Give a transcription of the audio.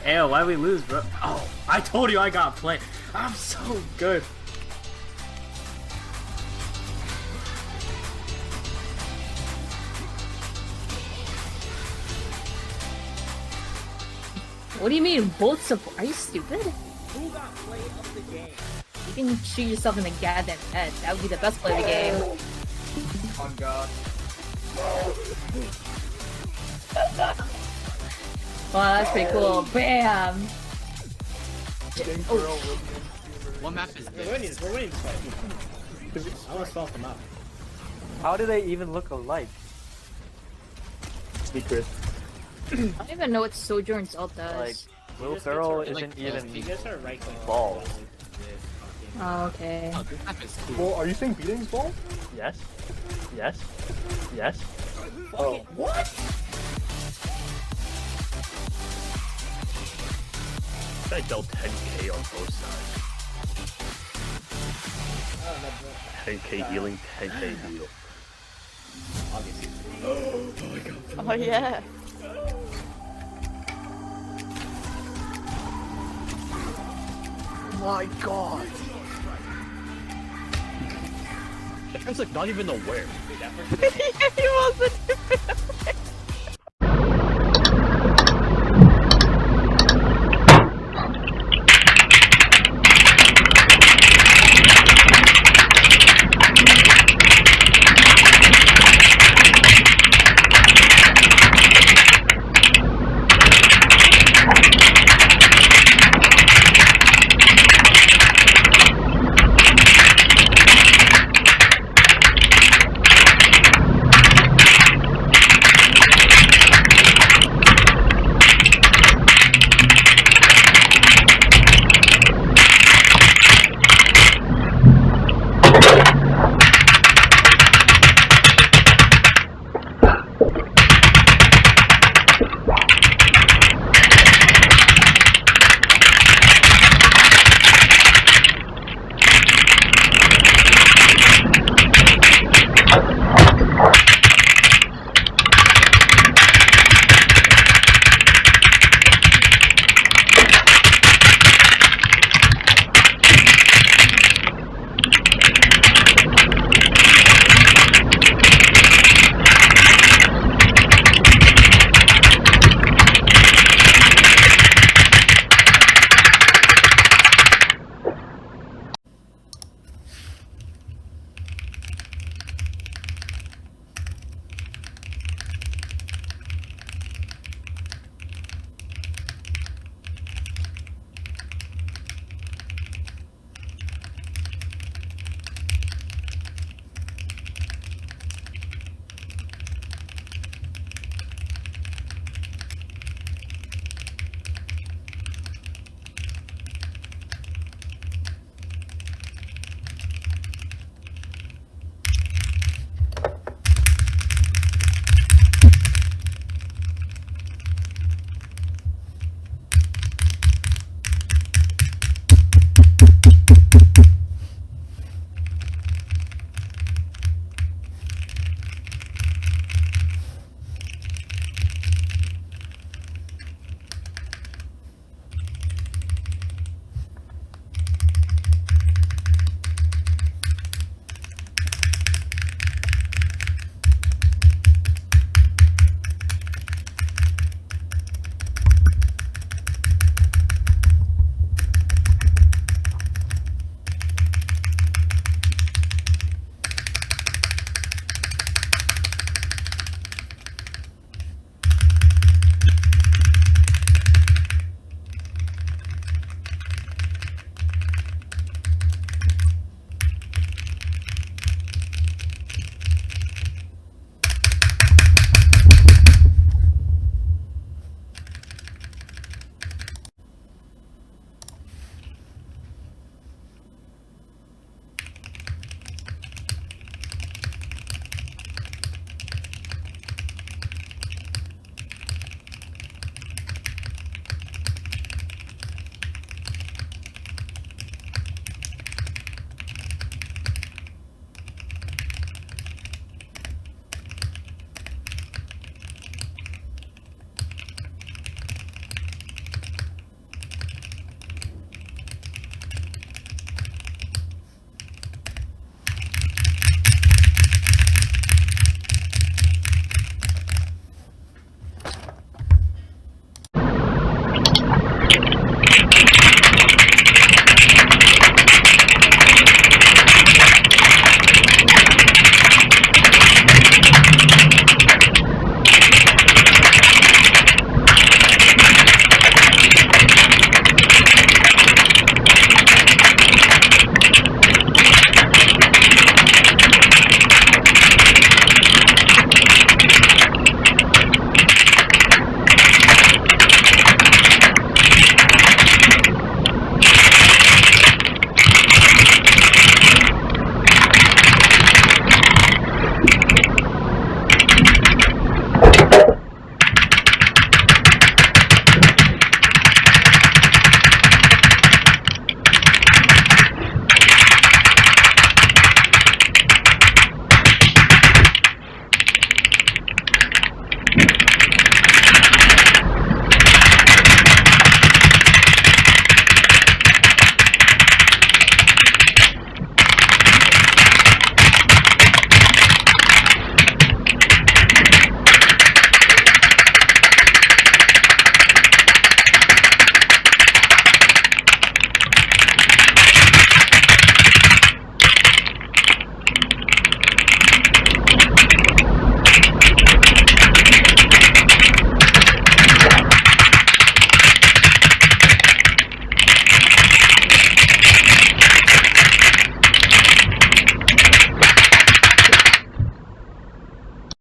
Ew, why'd we lose, bro? Oh, I told you I got play. I'm so good. What do you mean, both support? Are you stupid? Who got play of the game? You can shoot yourself in the goddamn head. That would be the best play of the game. On God. Wow, that's pretty cool. Bam! Oh. What map is We're winning this? this. We're winning this fight. I want to spell them up. How do they even look alike? Secret. I don't even know what Sojourn's ult does. Like, Will Ferrell Like, isn't even You guys are right click. bald. Oh, okay. Oh, this map is cool. Well, are you saying beating's ball? Yes. Yes. Yes. Oh. What? I dealt 10k on both sides. 10k healing, 10k heal. Obviously. Oh, yeah. My god! That guy's like not even aware. He wasn't.